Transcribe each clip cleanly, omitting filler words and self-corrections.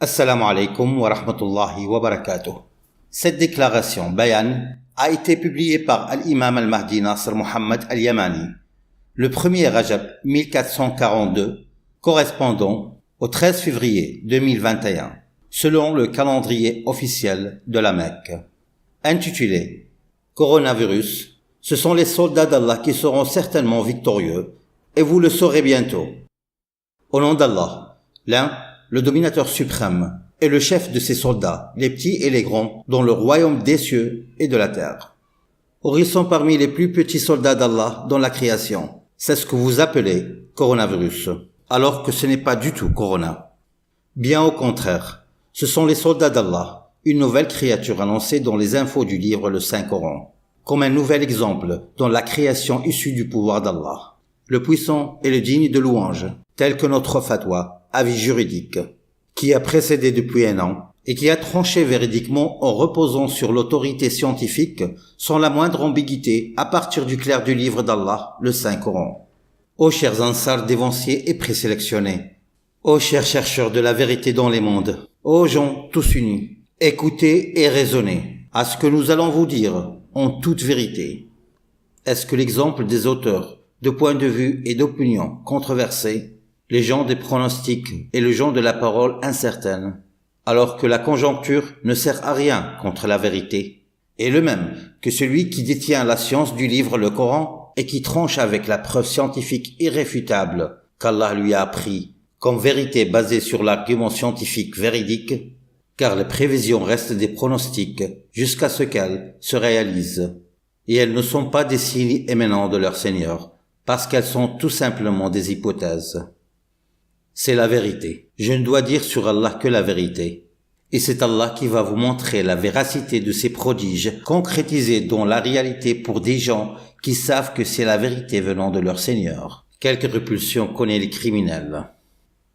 Assalamu alaikum wa rahmatullahi wa barakatuh. Cette déclaration bayan a été publiée par Al-Imam Al-Mahdi Nasr Muhammad Al-Yamani le 1er Rajab 1442, correspondant au 13 février 2021, selon le calendrier officiel de la Mecque. Intitulé Coronavirus, ce sont les soldats d'Allah qui seront certainement victorieux, et vous le saurez bientôt. Au nom d'Allah, l'un, le dominateur suprême, est le chef de ses soldats, les petits et les grands, dans le royaume des cieux et de la terre. Or ils sont parmi les plus petits soldats d'Allah dans la création. C'est ce que vous appelez coronavirus, alors que ce n'est pas du tout corona. Bien au contraire, ce sont les soldats d'Allah, une nouvelle créature annoncée dans les infos du livre le Saint-Coran, comme un nouvel exemple dans la création issue du pouvoir d'Allah, le puissant et le digne de louange, tel que notre fatwa, avis juridique, qui a précédé depuis un an et qui a tranché véridiquement en reposant sur l'autorité scientifique sans la moindre ambiguïté à partir du clair du livre d'Allah, le Saint-Coran. Ô chers ansars dévanciers et présélectionnés, ô chers chercheurs de la vérité dans les mondes, ô gens tous unis, écoutez et raisonnez à ce que nous allons vous dire en toute vérité. Est-ce que l'exemple des auteurs de points de vue et d'opinions controversés, les gens des pronostics et le gens de la parole incertaine, alors que la conjoncture ne sert à rien contre la vérité, est le même que celui qui détient la science du livre le Coran et qui tranche avec la preuve scientifique irréfutable qu'Allah lui a appris comme vérité basée sur l'argument scientifique véridique, car les prévisions restent des pronostics jusqu'à ce qu'elles se réalisent, et elles ne sont pas des signes émanant de leur Seigneur, parce qu'elles sont tout simplement des hypothèses. C'est la vérité. Je ne dois dire sur Allah que la vérité. Et c'est Allah qui va vous montrer la véracité de ces prodiges concrétisés dans la réalité pour des gens qui savent que c'est la vérité venant de leur Seigneur. Quelque répulsion connaît les criminels.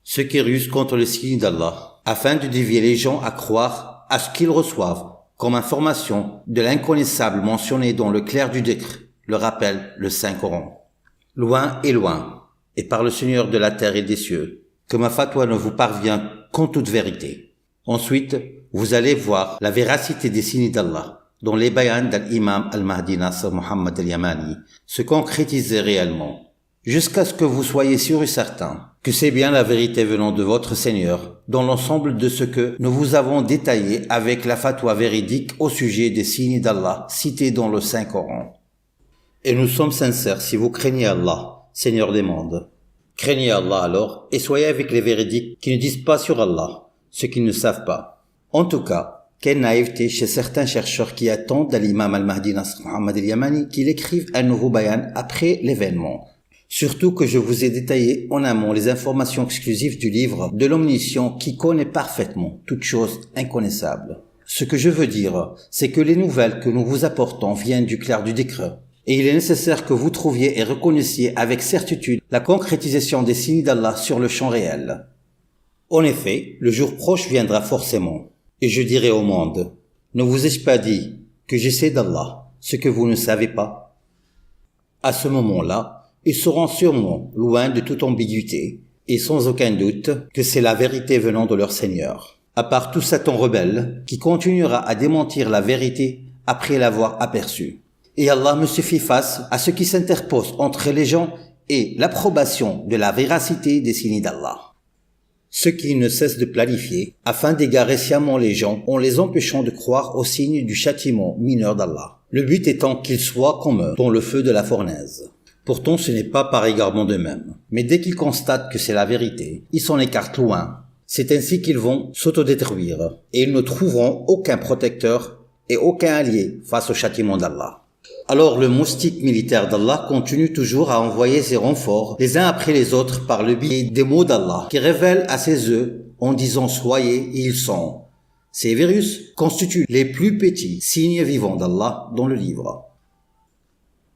Ceux qui rusent contre le signe d'Allah, afin de dévier les gens à croire à ce qu'ils reçoivent comme information de l'inconnaissable mentionné dans le clair du décret, le rappelle le Saint-Coran. Loin, et par le Seigneur de la terre et des cieux, que ma fatwa ne vous parvient qu'en toute vérité. Ensuite, vous allez voir la véracité des signes d'Allah, dont les bayans d'Al-Imam Al-Mahdi Nasr Muhammad Al-Yamani se concrétisaient réellement, jusqu'à ce que vous soyez sûr et certain que c'est bien la vérité venant de votre Seigneur, dans l'ensemble de ce que nous vous avons détaillé avec la fatwa véridique au sujet des signes d'Allah cités dans le Saint-Coran. Et nous sommes sincères si vous craignez Allah, Seigneur des mondes. Craignez Allah alors et soyez avec les véridiques qui ne disent pas sur Allah ce qu'ils ne savent pas. En tout cas, quelle naïveté chez certains chercheurs qui attendent à l'imam Al-Mahdi Nasr Muhammad Al-Yamani qu'il écrive un nouveau bayan après l'événement. Surtout que je vous ai détaillé en amont les informations exclusives du livre de l'omniscient qui connaît parfaitement toutes choses inconnaissables. Ce que je veux dire, c'est que les nouvelles que nous vous apportons viennent du clair du décret. Et il est nécessaire que vous trouviez et reconnaissiez avec certitude la concrétisation des signes d'Allah sur le champ réel. En effet, le jour proche viendra forcément, et je dirai au monde, ne vous ai-je pas dit que j'essaie d'Allah, ce que vous ne savez pas? À ce moment-là, ils seront sûrement loin de toute ambiguïté, et sans aucun doute que c'est la vérité venant de leur Seigneur. À part tout Satan rebelle, qui continuera à démentir la vérité après l'avoir aperçue. Et Allah me suffit face à ce qui s'interpose entre les gens et l'approbation de la véracité des signes d'Allah. Ce qui ne cesse de planifier afin d'égarer sciemment les gens en les empêchant de croire aux signes du châtiment mineur d'Allah. Le but étant qu'ils soient comme eux dans le feu de la fournaise. Pourtant ce n'est pas par égarement d'eux-mêmes. Mais dès qu'ils constatent que c'est la vérité, ils s'en écartent loin. C'est ainsi qu'ils vont s'autodétruire et ils ne trouveront aucun protecteur et aucun allié face au châtiment d'Allah. Alors le moustique militaire d'Allah continue toujours à envoyer ses renforts les uns après les autres par le biais des mots d'Allah qui révèlent à ses œufs en disant soyez et ils sont. Ces virus constituent les plus petits signes vivants d'Allah dans le livre.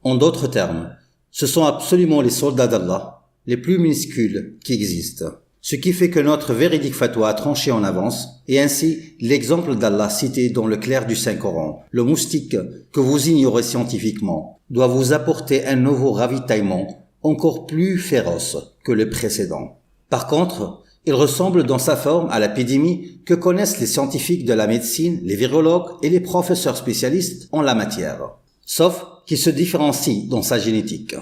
En d'autres termes, ce sont absolument les soldats d'Allah les plus minuscules qui existent. Ce qui fait que notre véridique fatwa a tranché en avance, et ainsi l'exemple d'Allah cité dans le clair du Saint-Coran, le moustique que vous ignorez scientifiquement, doit vous apporter un nouveau ravitaillement encore plus féroce que le précédent. Par contre, Il ressemble dans sa forme à l'épidémie que connaissent les scientifiques de la médecine, les virologues et les professeurs spécialistes en la matière, sauf qu'il se différencie dans sa génétique.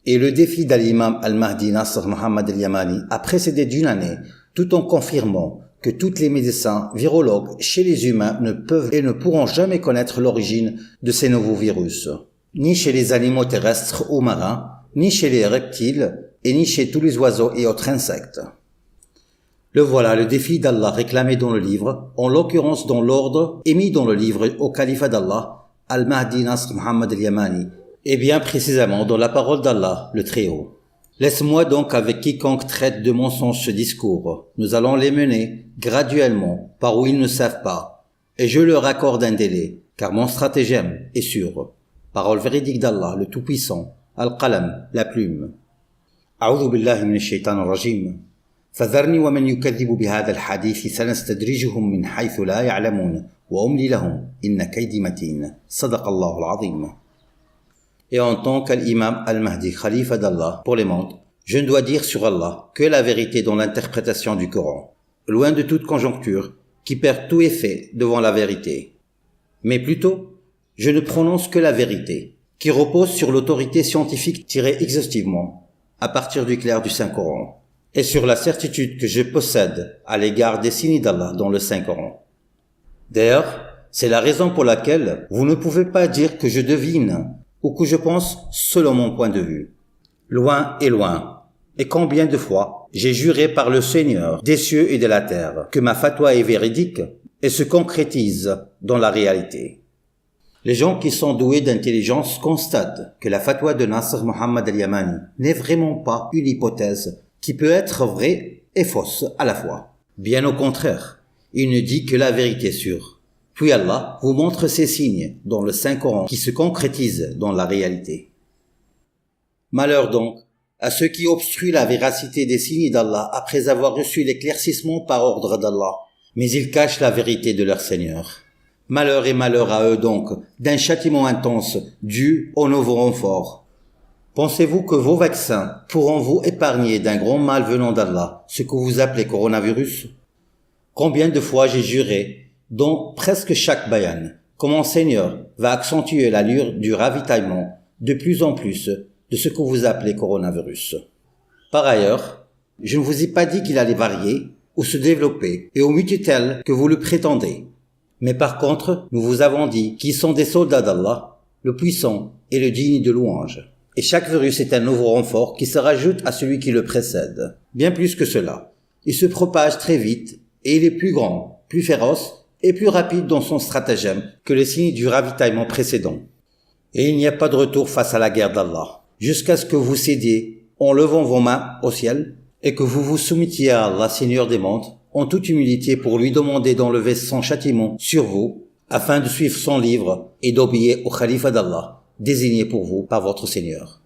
Et le défi d'Al-Imam Al-Mahdi Nasr Mohammed Al-Yamani a précédé d'une année, tout en confirmant que tous les médecins virologues chez les humains ne peuvent et ne pourront jamais connaître l'origine de ces nouveaux virus, ni chez les animaux terrestres ou marins, ni chez les reptiles, et ni chez tous les oiseaux et autres insectes. Le voilà le défi d'Allah réclamé dans le livre, en l'occurrence dans l'ordre émis dans le livre au califat d'Allah, Al-Mahdi Nasr Mohammed Al-Yamani, et bien précisément dans la parole d'Allah, le Très-Haut. Laisse-moi donc avec quiconque traite de mensonge ce discours. Nous allons les mener graduellement par où ils ne savent pas, et je leur accorde un délai, car mon stratagème est sûr. Parole véridique d'Allah, le Tout-Puissant, Al-Qalam, la plume. A'udhu billahi minash shaitanir rajim. فذرني ومن يكذب بهذا الحديث سنستدرجهم من حيث لا يعلمون وأملي لهم إن كيدي متين صدق الله العظيم. Et en tant qu'Al-Imam Al-Mahdi, Khalifa d'Allah pour les mondes, je ne dois dire sur Allah que la vérité dans l'interprétation du Coran, loin de toute conjoncture qui perd tout effet devant la vérité. Mais plutôt, je ne prononce que la vérité, qui repose sur l'autorité scientifique tirée exhaustivement à partir du clair du Saint-Coran, et sur la certitude que je possède à l'égard des signes d'Allah dans le Saint-Coran. D'ailleurs, c'est la raison pour laquelle vous ne pouvez pas dire que je devine ou que je pense selon mon point de vue. Loin et loin. Et combien de fois j'ai juré par le Seigneur des cieux et de la terre que ma fatwa est véridique et se concrétise dans la réalité. Les gens qui sont doués d'intelligence constatent que la fatwa de Nasr Mohammed Al-Yamani n'est vraiment pas une hypothèse qui peut être vraie et fausse à la fois. Bien au contraire, il ne dit que la vérité sûre. Puis Allah vous montre ces signes dans le Saint-Coran qui se concrétisent dans la réalité. Malheur donc à ceux qui obstruent la véracité des signes d'Allah après avoir reçu l'éclaircissement par ordre d'Allah, mais ils cachent la vérité de leur Seigneur. Malheur et malheur à eux donc d'un châtiment intense dû au nouveau renfort. Pensez-vous que vos vaccins pourront vous épargner d'un grand mal venant d'Allah, ce que vous appelez coronavirus? Combien de fois j'ai juré, dans presque chaque bayan, que mon Seigneur va accentuer l'allure du ravitaillement de plus en plus de ce que vous appelez coronavirus. Par ailleurs, je ne vous ai pas dit qu'il allait varier ou se développer et au muter tel que vous le prétendez. Mais par contre, nous vous avons dit qu'ils sont des soldats d'Allah, le puissant et le digne de louange. Et chaque virus est un nouveau renfort qui se rajoute à celui qui le précède. Bien plus que cela, il se propage très vite et il est plus grand, plus féroce et plus rapide dans son stratagème que les signes du ravitaillement précédent. Et il n'y a pas de retour face à la guerre d'Allah, jusqu'à ce que vous cédiez en levant vos mains au ciel et que vous vous soumettiez à Allah, Seigneur des mondes, en toute humilité pour lui demander d'enlever son châtiment sur vous, afin de suivre son livre et d'obéir au Khalifa d'Allah, désigné pour vous par votre Seigneur.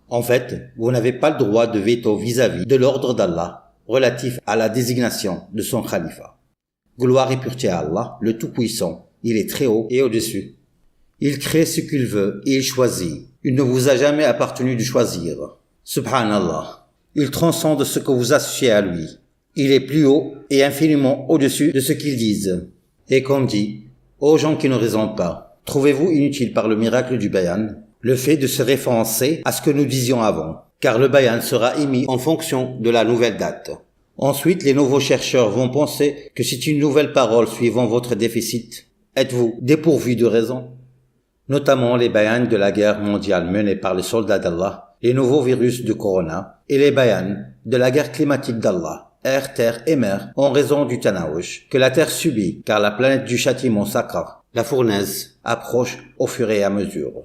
En fait, vous n'avez pas le droit de veto vis-à-vis de l'ordre d'Allah relatif à la désignation de son Khalifa. Gloire et pureté à Allah, le Tout-Puissant, il est très haut et au-dessus. Il crée ce qu'il veut et il choisit. Il ne vous a jamais appartenu de choisir. Subhanallah. Il transcende ce que vous associez à lui. Il est plus haut et infiniment au-dessus de ce qu'ils disent. Et comme dit, ô gens qui ne raisonnent pas, trouvez-vous inutile par le miracle du bayan le fait de se référencer à ce que nous disions avant, car le bayan sera émis en fonction de la nouvelle date. Ensuite, les nouveaux chercheurs vont penser que c'est une nouvelle parole suivant votre déficit. Êtes-vous dépourvu de raison? Notamment les bayans de la guerre mondiale menée par les soldats d'Allah, les nouveaux virus de Corona et les bayans de la guerre climatique d'Allah, air, terre et mer, en raison du Tanawush que la terre subit car la planète du châtiment sacre, la fournaise, approche au fur et à mesure.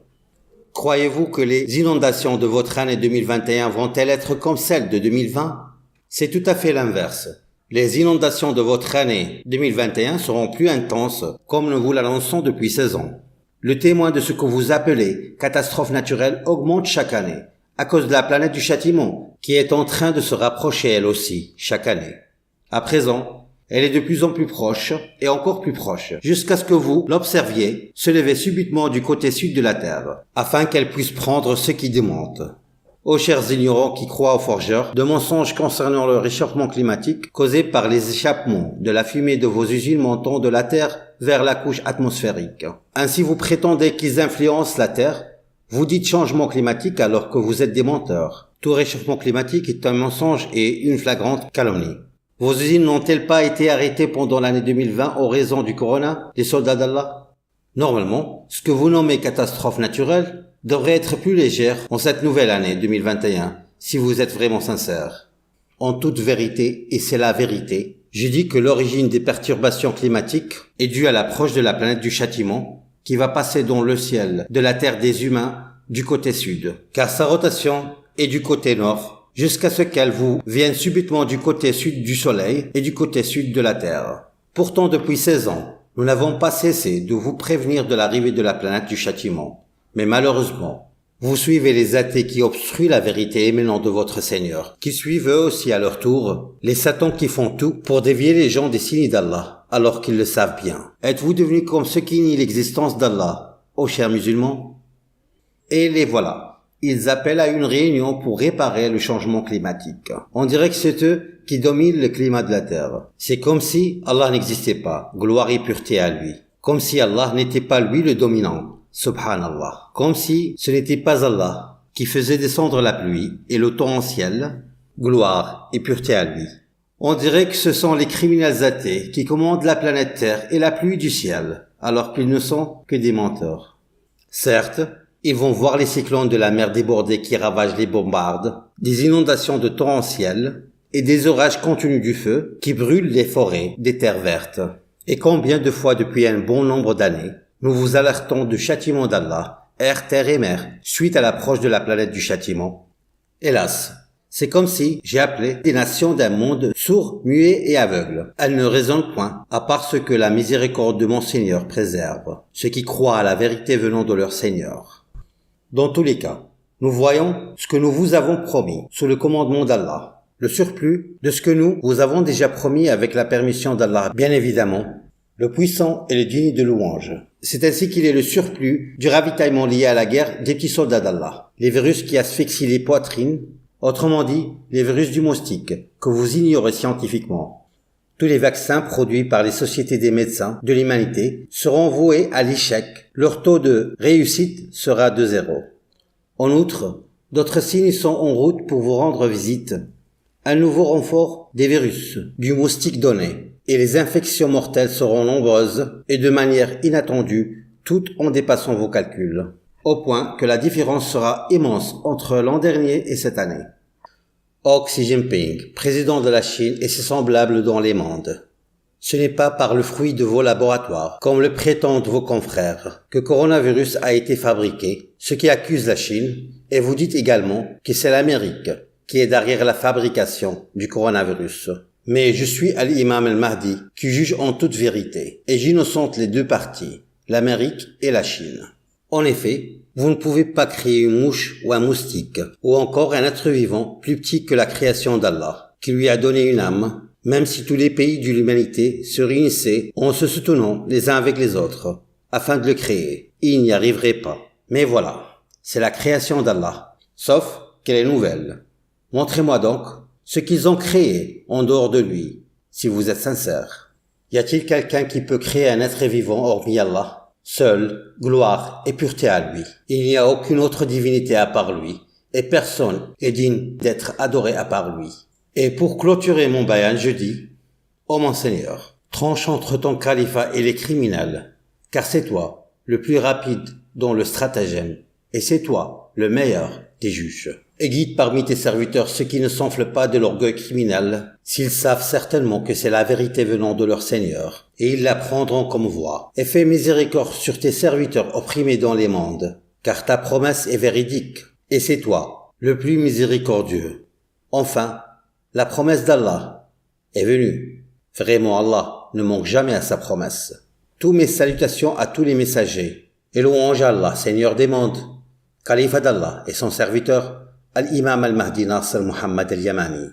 Croyez-vous que les inondations de votre année 2021 vont-elles être comme celles de 2020? C'est tout à fait l'inverse. Les inondations de votre année 2021 seront plus intenses, comme nous vous l'annonçons depuis 16 ans. Le témoin de ce que vous appelez catastrophe naturelle augmente chaque année, à cause de la planète du châtiment, qui est en train de se rapprocher elle aussi, chaque année. À présent, elle est de plus en plus proche, et encore plus proche, jusqu'à ce que vous l'observiez se lever subitement du côté sud de la Terre, afin qu'elle puisse prendre ce qui démonte. Ô chers ignorants qui croient aux forgeurs, de mensonges concernant le réchauffement climatique causé par les échappements de la fumée de vos usines montant de la Terre vers la couche atmosphérique. Ainsi vous prétendez qu'ils influencent la Terre. Vous dites changement climatique alors que vous êtes des menteurs. Tout réchauffement climatique est un mensonge et une flagrante calomnie. Vos usines n'ont-elles pas été arrêtées pendant l'année 2020 en raison du corona, les soldats d'Allah? Normalement, ce que vous nommez catastrophe naturelle devrait être plus légère en cette nouvelle année 2021, si vous êtes vraiment sincère. En toute vérité, et c'est la vérité, je dis que l'origine des perturbations climatiques est due à l'approche de la planète du châtiment, qui va passer dans le ciel de la terre des humains du côté sud, car sa rotation est du côté nord, jusqu'à ce qu'elle vous vienne subitement du côté sud du soleil et du côté sud de la terre. Pourtant, depuis 16 ans, nous n'avons pas cessé de vous prévenir de l'arrivée de la planète du châtiment. Mais malheureusement, vous suivez les athées qui obstruent la vérité émanant de votre Seigneur, qui suivent eux aussi à leur tour les satans qui font tout pour dévier les gens des signes d'Allah, alors qu'ils le savent bien. Êtes-vous devenus comme ceux qui nient l'existence d'Allah, ô chers musulmans? Et les voilà. Ils appellent à une réunion pour réparer le changement climatique. On dirait que c'est eux qui dominent le climat de la terre. C'est comme si Allah n'existait pas, gloire et pureté à lui. Comme si Allah n'était pas lui le dominant. Subhanallah. Comme si ce n'était pas Allah qui faisait descendre la pluie et le torrentiel, gloire et pureté à lui. On dirait que ce sont les criminels athées qui commandent la planète Terre et la pluie du ciel, alors qu'ils ne sont que des menteurs. Certes, ils vont voir les cyclones de la mer débordée qui ravagent les bombardes, des inondations de torrentiel et des orages contenus du feu qui brûlent les forêts des terres vertes. Et combien de fois depuis un bon nombre d'années, nous vous alertons du châtiment d'Allah, air, terre et mer, suite à l'approche de la planète du châtiment. Hélas, c'est comme si j'ai appelé des nations d'un monde sourd, muet et aveugle. Elles ne raisonnent point, à part ce que la miséricorde de mon Seigneur préserve, ceux qui croient à la vérité venant de leur Seigneur. Dans tous les cas, nous voyons ce que nous vous avons promis, sous le commandement d'Allah, le surplus de ce que nous vous avons déjà promis avec la permission d'Allah, bien évidemment, le puissant et le digne de louange. C'est ainsi qu'il est le surplus du ravitaillement lié à la guerre des petits soldats d'Allah, les virus qui asphyxient les poitrines, autrement dit, les virus du moustique, que vous ignorez scientifiquement. Tous les vaccins produits par les sociétés des médecins de l'humanité seront voués à l'échec. Leur taux de réussite sera de 0. En outre, d'autres signes sont en route pour vous rendre visite. Un nouveau renfort des virus du moustique donné. Et les infections mortelles seront nombreuses et de manière inattendue, toutes en dépassant vos calculs, au point que la différence sera immense entre l'an dernier et cette année. Ô Xi Jinping, président de la Chine et ses semblables dans les mondes, ce n'est pas par le fruit de vos laboratoires, comme le prétendent vos confrères, que coronavirus a été fabriqué, ce qui accuse la Chine, et vous dites également que c'est l'Amérique qui est derrière la fabrication du coronavirus. Mais je suis l'imam al-Mahdi qui juge en toute vérité et j'innocente les deux parties, l'Amérique et la Chine. En effet, vous ne pouvez pas créer une mouche ou un moustique ou encore un être vivant plus petit que la création d'Allah qui lui a donné une âme, même si tous les pays de l'humanité se réunissaient en se soutenant les uns avec les autres afin de le créer. Ils n'y arriveraient pas. Mais voilà, c'est la création d'Allah, sauf qu'elle est nouvelle. Montrez-moi donc ce qu'ils ont créé en dehors de lui, si vous êtes sincère. Y a-t-il quelqu'un qui peut créer un être vivant hormis Allah? Seul, gloire et pureté à lui. Il n'y a aucune autre divinité à part lui, et personne est digne d'être adoré à part lui. Et pour clôturer mon bayan, je dis, ô mon Seigneur, tranche entre ton califat et les criminels, car c'est toi le plus rapide dans le stratagème, et c'est toi le meilleur des juges. Et guide parmi tes serviteurs ceux qui ne s'enflent pas de l'orgueil criminel, s'ils savent certainement que c'est la vérité venant de leur Seigneur, et ils la prendront comme voie. Et fais miséricorde sur tes serviteurs opprimés dans les mondes, car ta promesse est véridique, et c'est toi, le plus miséricordieux. Enfin, la promesse d'Allah est venue. Vraiment Allah ne manque jamais à sa promesse. Tous mes salutations à tous les messagers, et louange à Allah, Seigneur des mondes, Khalifa d'Allah et son serviteur, Al-Imam al-Mahdi Nasr Muhammad al-Yamani.